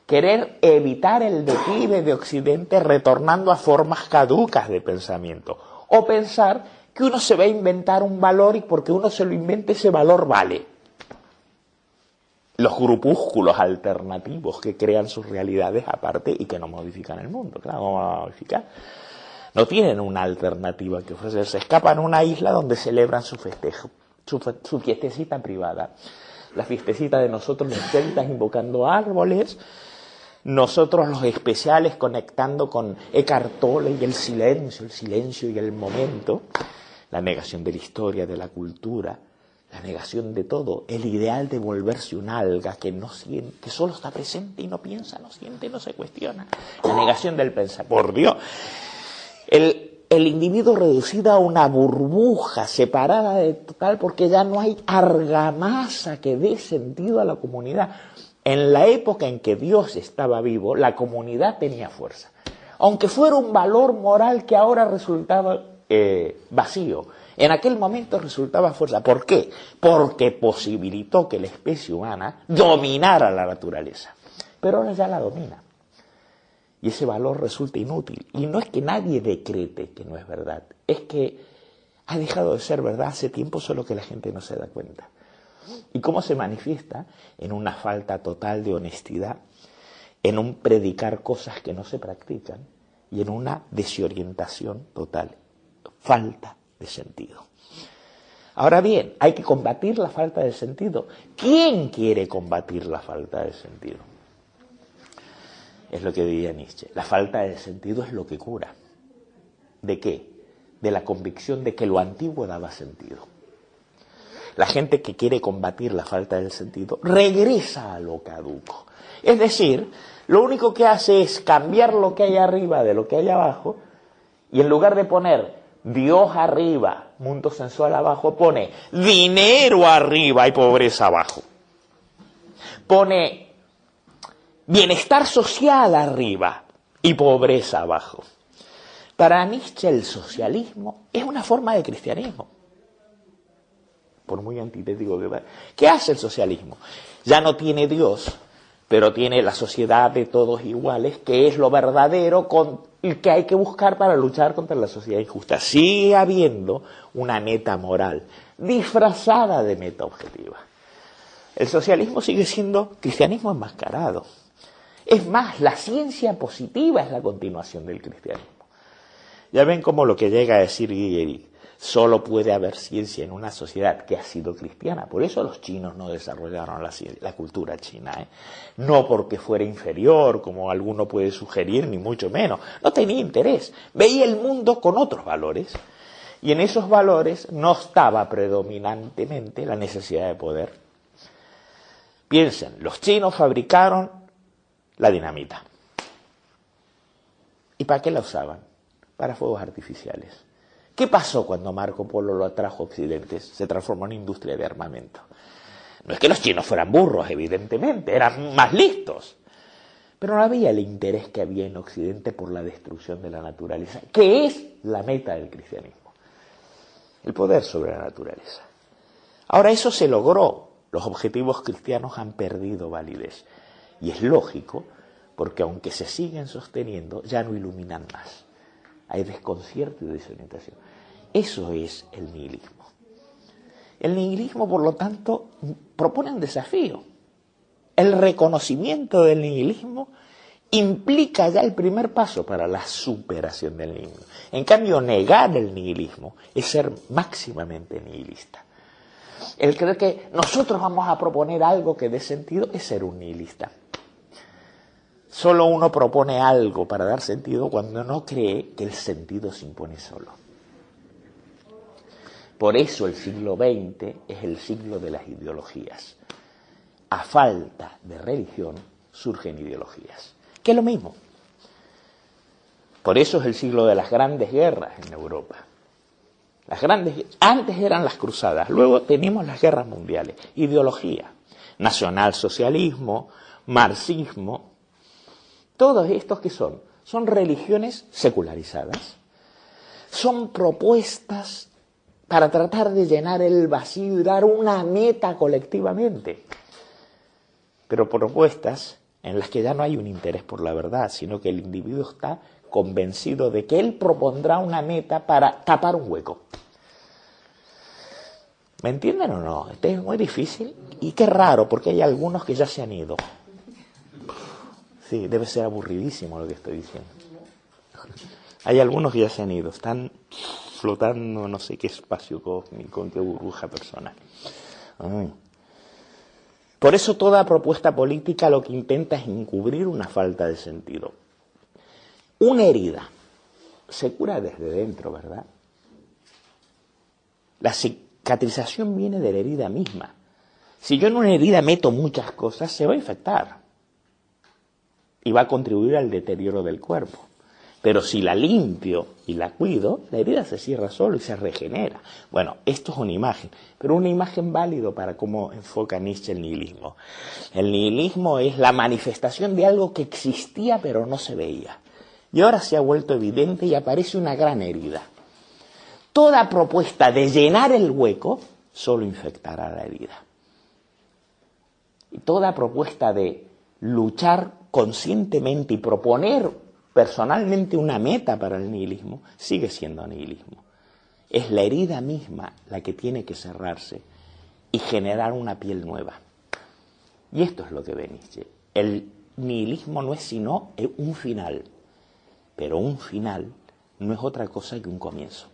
Querer evitar el declive de Occidente retornando a formas caducas de pensamiento. O pensar que uno se va a inventar un valor y porque uno se lo invente ese valor vale. Los grupúsculos alternativos que crean sus realidades aparte y que no modifican el mundo. Claro, ¿cómo van a modificar? No tienen una alternativa que ofrecer. Se escapan a una isla donde celebran su festejo, su fiestecita privada. La fiestecita de nosotros los celtas invocando árboles, nosotros los especiales conectando con Eckhart Tolle y el silencio y el momento, la negación de la historia, de la cultura, la negación de todo, el ideal de volverse un alga que no siente, que solo está presente y no piensa, no siente, no se cuestiona. La negación del pensamiento. Por Dios, el individuo reducido a una burbuja separada de total porque ya no hay argamasa que dé sentido a la comunidad. En la época en que Dios estaba vivo, la comunidad tenía fuerza. Aunque fuera un valor moral que ahora resultaba vacío. En aquel momento resultaba fuerza. ¿Por qué? Porque posibilitó que la especie humana dominara la naturaleza. Pero ahora ya la domina. Y ese valor resulta inútil. Y no es que nadie decrete que no es verdad. Es que ha dejado de ser verdad hace tiempo, solo que la gente no se da cuenta. ¿Y cómo se manifiesta? En una falta total de honestidad, en un predicar cosas que no se practican y en una desorientación total. Falta de sentido. Ahora bien, hay que combatir la falta de sentido. ¿Quién quiere combatir la falta de sentido? Es lo que diría Nietzsche. La falta de sentido es lo que cura. ¿De qué? De la convicción de que lo antiguo daba sentido. La gente que quiere combatir la falta del sentido regresa a lo caduco. Es decir, lo único que hace es cambiar lo que hay arriba de lo que hay abajo y en lugar de poner Dios arriba, mundo sensual abajo, pone dinero arriba y pobreza abajo. Pone bienestar social arriba y pobreza abajo. Para Nietzsche el socialismo es una forma de cristianismo. Por muy antitético que vaya. ¿Qué hace el socialismo? Ya no tiene Dios, pero tiene la sociedad de todos iguales, que es lo verdadero que hay que buscar para luchar contra la sociedad injusta. Sigue habiendo una meta moral disfrazada de meta objetiva. El socialismo sigue siendo cristianismo enmascarado. Es más, la ciencia positiva es la continuación del cristianismo. Ya ven cómo lo que llega a decir Guillerich. Solo puede haber ciencia en una sociedad que ha sido cristiana. Por eso los chinos no desarrollaron la cultura china. No porque fuera inferior, como alguno puede sugerir, ni mucho menos. No tenía interés. Veía el mundo con otros valores. Y en esos valores no estaba predominantemente la necesidad de poder. Piensen, los chinos fabricaron la dinamita. ¿Y para qué la usaban? Para fuegos artificiales. ¿Qué pasó cuando Marco Polo lo atrajo a Occidente? Se transformó en industria de armamento. No es que los chinos fueran burros, evidentemente, eran más listos. Pero no había el interés que había en Occidente por la destrucción de la naturaleza, que es la meta del cristianismo. El poder sobre la naturaleza. Ahora eso se logró. Los objetivos cristianos han perdido validez. Y es lógico, porque aunque se siguen sosteniendo, ya no iluminan más. Hay desconcierto y desorientación. Eso es el nihilismo. El nihilismo, por lo tanto, propone un desafío. El reconocimiento del nihilismo implica ya el primer paso para la superación del nihilismo. En cambio, negar el nihilismo es ser máximamente nihilista. El creer que nosotros vamos a proponer algo que dé sentido es ser un nihilista. Solo uno propone algo para dar sentido cuando no cree que el sentido se impone solo. Por eso el siglo XX es el siglo de las ideologías. A falta de religión surgen ideologías, que es lo mismo. Por eso es el siglo de las grandes guerras en Europa. Antes eran las cruzadas, luego tenemos las guerras mundiales. Ideología, nacionalsocialismo, marxismo, todos estos que son religiones secularizadas, son propuestas para tratar de llenar el vacío y dar una meta colectivamente. Pero propuestas en las que ya no hay un interés por la verdad, sino que el individuo está convencido de que él propondrá una meta para tapar un hueco. ¿Me entienden o no? Esto es muy difícil y qué raro, porque hay algunos que ya se han ido. Sí, debe ser aburridísimo lo que estoy diciendo. Hay algunos que ya se han ido, están flotando en no sé qué espacio cósmico, en qué burbuja personal. Ay. Por eso toda propuesta política lo que intenta es encubrir una falta de sentido. Una herida se cura desde dentro, ¿verdad? La cicatrización viene de la herida misma. Si yo en una herida meto muchas cosas, se va a infectar y va a contribuir al deterioro del cuerpo. Pero si la limpio y la cuido, la herida se cierra solo y se regenera. Bueno, esto es una imagen, pero una imagen válida para cómo enfoca Nietzsche el nihilismo. El nihilismo es la manifestación de algo que existía pero no se veía. Y ahora se ha vuelto evidente y aparece una gran herida. Toda propuesta de llenar el hueco solo infectará la herida. Y toda propuesta de luchar conscientemente y proponer personalmente una meta para el nihilismo sigue siendo nihilismo. Es la herida misma la que tiene que cerrarse y generar una piel nueva. Y esto es lo que ve Nietzsche. El nihilismo no es sino un final, pero un final no es otra cosa que un comienzo.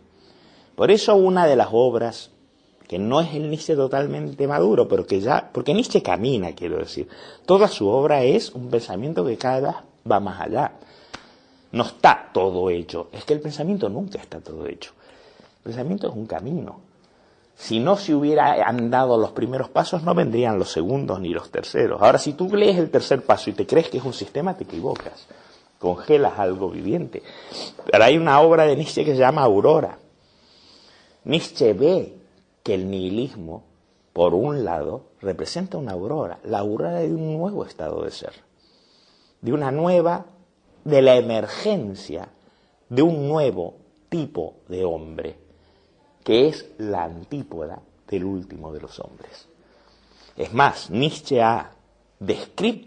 Por eso una de las obras, que no es el Nietzsche totalmente maduro, pero que ya, porque Nietzsche camina, quiero decir, toda su obra es un pensamiento que cada vez va más allá. No está todo hecho, es que el pensamiento nunca está todo hecho. El pensamiento es un camino. Si no se hubiera andado los primeros pasos, no vendrían los segundos ni los terceros. Ahora, si tú lees el tercer paso y te crees que es un sistema, te equivocas. Congelas algo viviente. Pero hay una obra de Nietzsche que se llama Aurora. Nietzsche ve que el nihilismo, por un lado, representa una aurora, la aurora de un nuevo estado de ser, de la emergencia de un nuevo tipo de hombre, que es la antípoda del último de los hombres. Es más, Nietzsche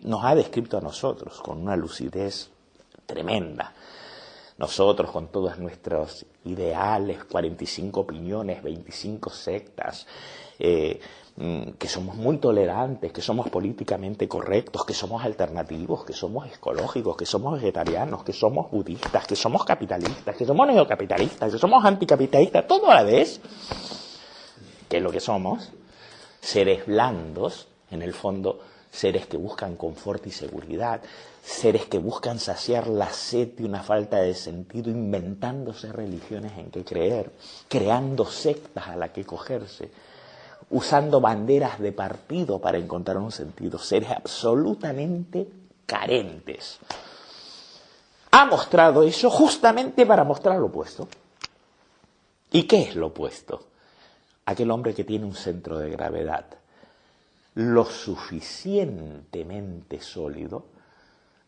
nos ha descrito a nosotros con una lucidez tremenda. Nosotros con todos nuestros ideales, 45 opiniones, 25 sectas, que somos muy tolerantes, que somos políticamente correctos, que somos alternativos, que somos ecológicos, que somos vegetarianos, que somos budistas, que somos capitalistas, que somos neocapitalistas, que somos anticapitalistas, todo a la vez, que es lo que somos, seres blandos, en el fondo seres que buscan confort y seguridad, seres que buscan saciar la sed de una falta de sentido, inventándose religiones en que creer, creando sectas a las que cogerse, usando banderas de partido para encontrar un sentido, seres absolutamente carentes. Ha mostrado eso justamente para mostrar lo opuesto. ¿Y qué es lo opuesto? Aquel hombre que tiene un centro de gravedad lo suficientemente sólido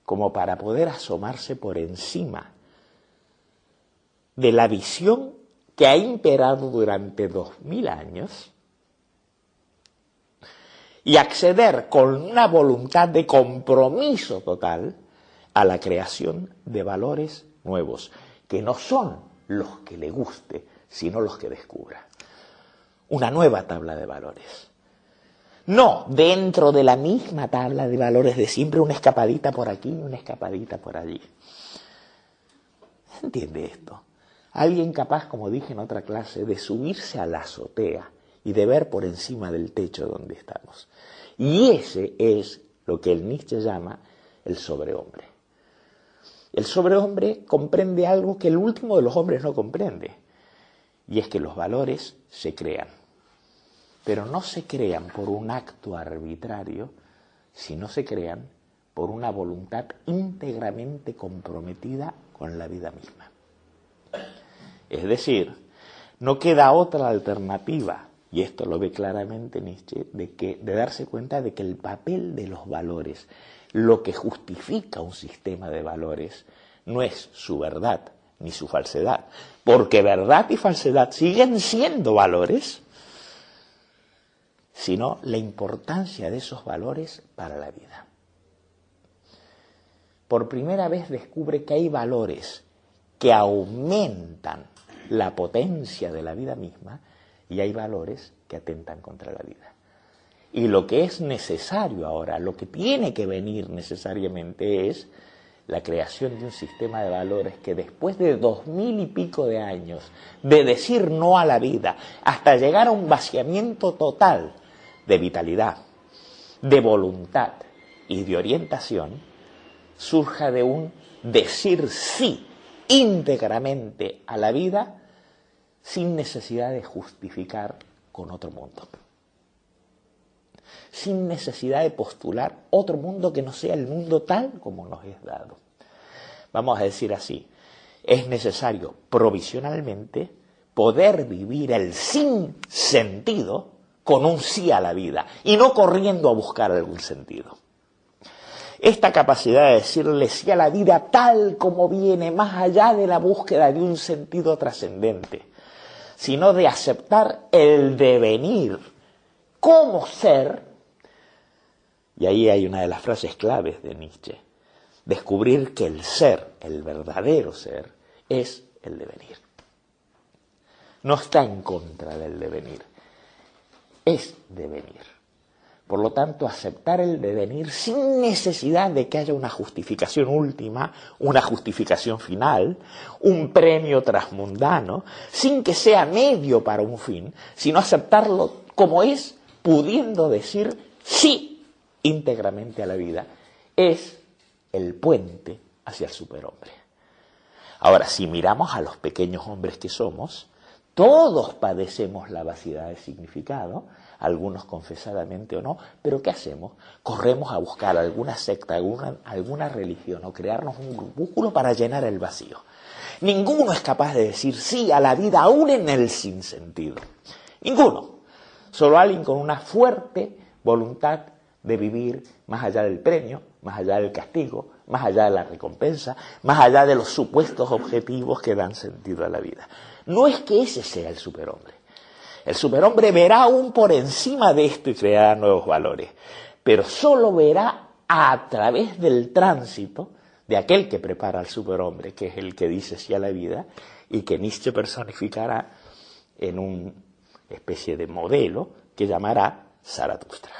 como para poder asomarse por encima de la visión que ha imperado durante 2000 años y acceder con una voluntad de compromiso total a la creación de valores nuevos, que no son los que le guste, sino los que descubra. Una nueva tabla de valores. No dentro de la misma tabla de valores de siempre, una escapadita por aquí y una escapadita por allí. ¿Se entiende esto? Alguien capaz, como dije en otra clase, de subirse a la azotea y de ver por encima del techo donde estamos. Y ese es lo que el Nietzsche llama el sobrehombre. El sobrehombre comprende algo que el último de los hombres no comprende, y es que los valores se crean, pero no se crean por un acto arbitrario, sino se crean por una voluntad íntegramente comprometida con la vida misma. Es decir, no queda otra alternativa, y esto lo ve claramente Nietzsche, de darse cuenta de que el papel de los valores, lo que justifica un sistema de valores, no es su verdad ni su falsedad, porque verdad y falsedad siguen siendo valores, sino la importancia de esos valores para la vida. Por primera vez descubre que hay valores que aumentan la potencia de la vida misma y hay valores que atentan contra la vida. Y lo que es necesario ahora, lo que tiene que venir necesariamente es la creación de un sistema de valores que después de 2000 y pico de años de decir no a la vida, hasta llegar a un vaciamiento total de vitalidad, de voluntad y de orientación, surja de un decir sí íntegramente a la vida sin necesidad de justificar con otro mundo, sin necesidad de postular otro mundo que no sea el mundo tal como nos es dado. Vamos a decir así, es necesario provisionalmente poder vivir el sin sentido con un sí a la vida y no corriendo a buscar algún sentido. Esta capacidad de decirle sí a la vida tal como viene, más allá de la búsqueda de un sentido trascendente, sino de aceptar el devenir como ser, y ahí hay una de las frases claves de Nietzsche, descubrir que el ser, el verdadero ser, es el devenir. No está en contra del devenir, es devenir. Por lo tanto, aceptar el devenir sin necesidad de que haya una justificación última, una justificación final, un premio transmundano, sin que sea medio para un fin, sino aceptarlo como es, pudiendo decir sí íntegramente a la vida, es el puente hacia el superhombre. Ahora, si miramos a los pequeños hombres que somos, todos padecemos la vaciedad de significado, algunos confesadamente o no, pero ¿qué hacemos? Corremos a buscar alguna secta, alguna religión o crearnos un grupúsculo para llenar el vacío. Ninguno es capaz de decir sí a la vida aún en el sinsentido. Ninguno. Solo alguien con una fuerte voluntad de vivir más allá del premio, más allá del castigo, más allá de la recompensa, más allá de los supuestos objetivos que dan sentido a la vida. No es que ese sea el superhombre. El superhombre verá aún por encima de esto y creará nuevos valores, pero solo verá a través del tránsito de aquel que prepara al superhombre, que es el que dice sí a la vida y que Nietzsche personificará en una especie de modelo que llamará Zaratustra.